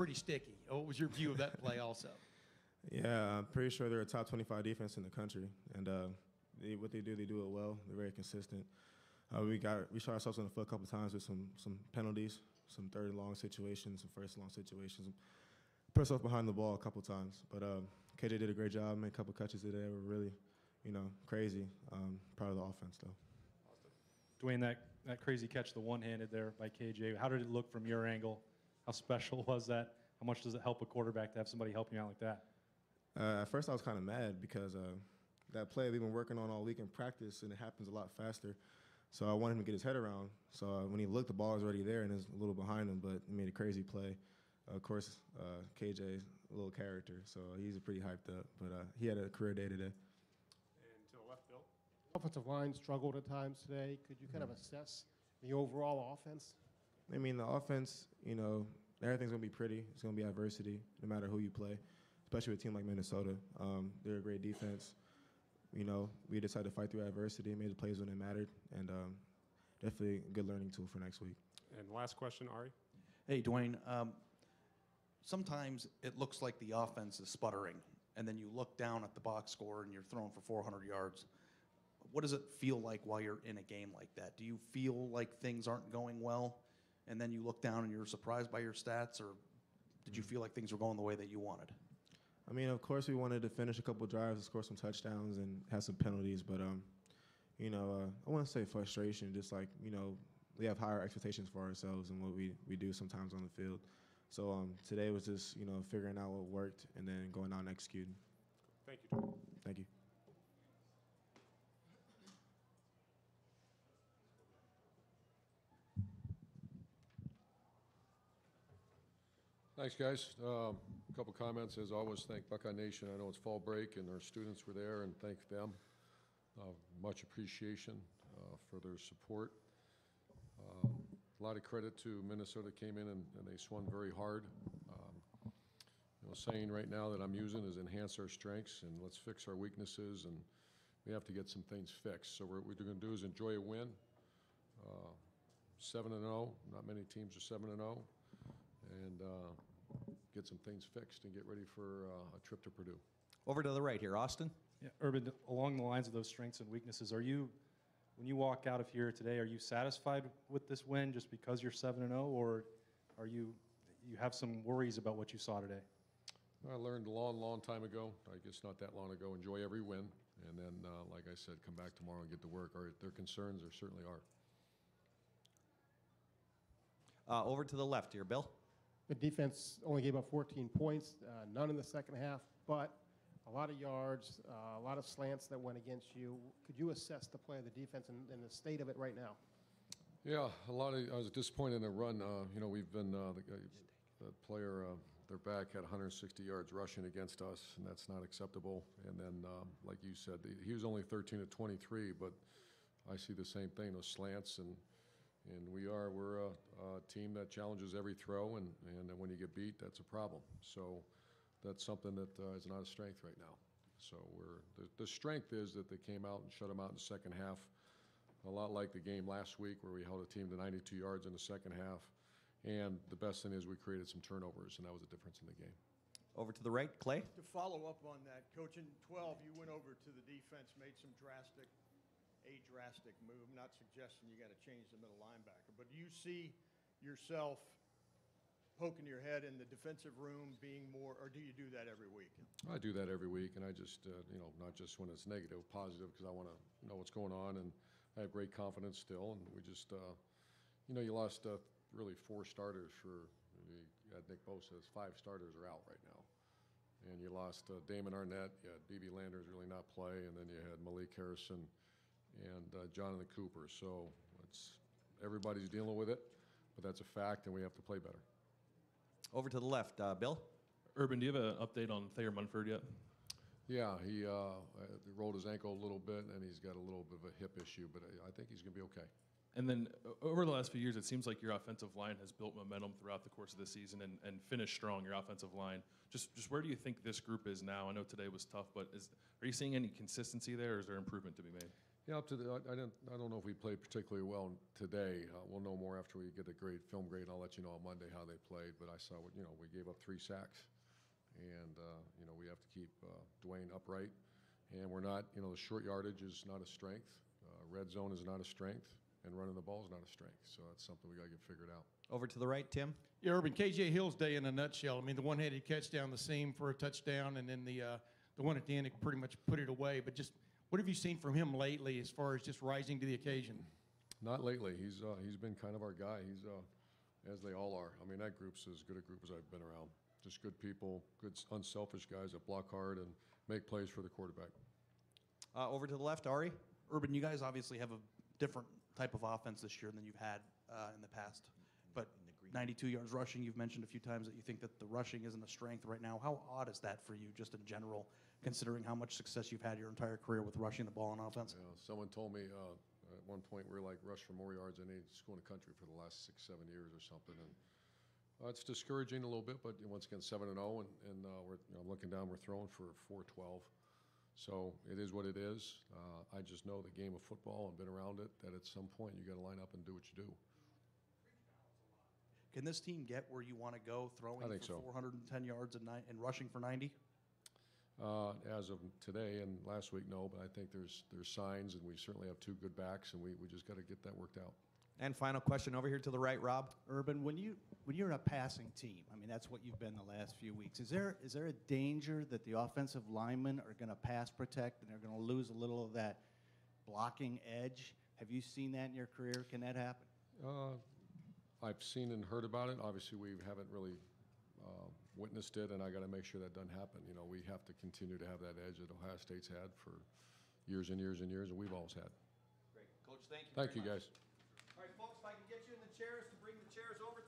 pretty sticky. What was your view of that play also? Yeah, I'm pretty sure they're a top 25 defense in the country, and what they do it well. They're very consistent. We shot ourselves in the foot a couple times with some penalties, some third and long situations, some first and long situations. Put ourselves behind the ball a couple times, but KJ did a great job. Made a couple catches today. Were really, crazy. Proud of the offense though. Dwayne, that crazy catch, the one-handed there by KJ. How did it look from your angle? How special was that? How much does it help a quarterback to have somebody helping you out like that? At first, I was kind of mad because that play we've been working on all week in practice, and it happens a lot faster. So I wanted him to get his head around. So when he looked, the ball was already there and it's a little behind him, but he made a crazy play. Of course, KJ, a little character, so he's pretty hyped up. But he had a career day today. And to the left, Bill. Offensive line struggled at times today. Could you kind of assess the overall offense? I mean, the offense, everything's going to be pretty. It's going to be adversity no matter who you play, especially with a team like Minnesota. They're a great defense. We decided to fight through adversity, made the plays when it mattered, and definitely a good learning tool for next week. And last question, Ari. Hey, Dwayne. Sometimes it looks like the offense is sputtering, and then you look down at the box score and you're throwing for 400 yards. What does it feel like while you're in a game like that? Do you feel like things aren't going well, and then you look down and you're surprised by your stats, or did you feel like things were going the way that you wanted? I mean, of course, we wanted to finish a couple drives, score some touchdowns, and have some penalties. But, I want to say frustration, just like, we have higher expectations for ourselves and what we do sometimes on the field. So today was just, figuring out what worked and then going out and executing. Thank you, John. Thank you. Thanks, guys. A couple comments. As always, thank Buckeye Nation. I know it's fall break, and our students were there, and thank them. Much appreciation for their support. A lot of credit to Minnesota. Came in and they swung very hard. Saying right now that I'm using is enhance our strengths and let's fix our weaknesses, and we have to get some things fixed. So what we're going to do is enjoy a win. 7-0. Not many teams are 7-0, and get some things fixed and get ready for a trip to Purdue. Over to the right here, Austin. Yeah, Urban, along the lines of those strengths and weaknesses, when you walk out of here today, are you satisfied with this win just because you're 7-0, or are you have some worries about what you saw today? I learned a long, long time ago, I guess not that long ago, enjoy every win, and then, like I said, come back tomorrow and get to work. Their concerns there certainly are. Over to the left here, Bill. The defense only gave up 14 points, none in the second half, but a lot of yards, a lot of slants that went against you. Could you assess the play of the defense and the state of it right now? Yeah, I was disappointed in the run. We've been, the player, their back had 160 yards rushing against us, and that's not acceptable. And then, like you said, he was only 13 of 23, but I see the same thing, those slants, and we're a team that challenges every throw, and when you get beat, that's a problem. So that's something that is not a strength right now. So the strength is that they came out and shut them out in the second half, a lot like the game last week where we held a team to 92 yards in the second half. And the best thing is we created some turnovers, and that was the difference in the game. Over to the right, Clay. To follow up on that, Coach, in 12, you went over to the defense, made some drastic move. Not suggesting you got to change the middle linebacker, but do you see yourself poking your head in the defensive room being more, or do you do that every week? I do that every week, and I just, not just when it's negative, positive, because I want to know what's going on, and I have great confidence still, and we just, you lost really 4 starters for, Nick Bosa has 5 starters are out right now. And you lost Damon Arnett, you had B.B. Landers really not play, and then you had Malik Harrison and Jonathan Cooper. So everybody's dealing with it, but that's a fact, and we have to play better. Over to the left, Bill. Urban, do you have an update on Thayer Munford yet? Yeah, he rolled his ankle a little bit, and he's got a little bit of a hip issue, but I think he's going to be okay. And then over the last few years, it seems like your offensive line has built momentum throughout the course of the season and finished strong, your offensive line. Just where do you think this group is now? I know today was tough, but are you seeing any consistency there, or is there improvement to be made? Yeah, up to the, I don't know if we played particularly well today. We'll know more after we get a film grade. I'll let you know on Monday how they played. But I saw, we gave up 3 sacks, and we have to keep Dwayne upright. And we're not, the short yardage is not a strength. Red zone is not a strength, and running the ball is not a strength. So that's something we got to get figured out. Over to the right, Tim. Yeah, Urban, KJ Hill's day in a nutshell. I mean, the one-handed catch down the seam for a touchdown, and then the one at the end, it pretty much put it away. But just what have you seen from him lately as far as just rising to the occasion? Not lately. He's been kind of our guy. He's as they all are. I mean, that group's as good a group as I've been around. Just good people, good unselfish guys that block hard and make plays for the quarterback. Over to the left, Ari. Urban, you guys obviously have a different type of offense this year than you've had in the past. But 92 yards rushing, you've mentioned a few times that you think that the rushing isn't a strength right now. How odd is that for you, just in general, considering how much success you've had your entire career with rushing the ball on offense? Someone told me at one point we're like rushed for more yards than any school in the country for the last 6-7 years or something. And it's discouraging a little bit, but once again, 7-0, and we're I'm looking down, we're throwing for 412. So it is what it is. I just know the game of football and been around it, that at some point you got to line up and do what you do. Can this team get where you want to go, throwing I think for so. 410 yards and rushing for 90? As of today and last week, no, but I think there's signs, and we certainly have 2 good backs, and we just got to get that worked out. And final question over here to the right, Rob. Urban, when you're a passing team, I mean, that's what you've been the last few weeks. Is there a danger that the offensive linemen are going to pass protect and they're going to lose a little of that blocking edge? Have you seen that in your career? Can that happen? I've seen and heard about it. Obviously, we haven't really witnessed it, and I got to make sure that doesn't happen. We have to continue to have that edge that Ohio State's had for years and years and years, and we've always had. Great. Coach, thank you. Thank you, very much. guys. All right, folks, if I can get you in the chairs to bring the chairs over.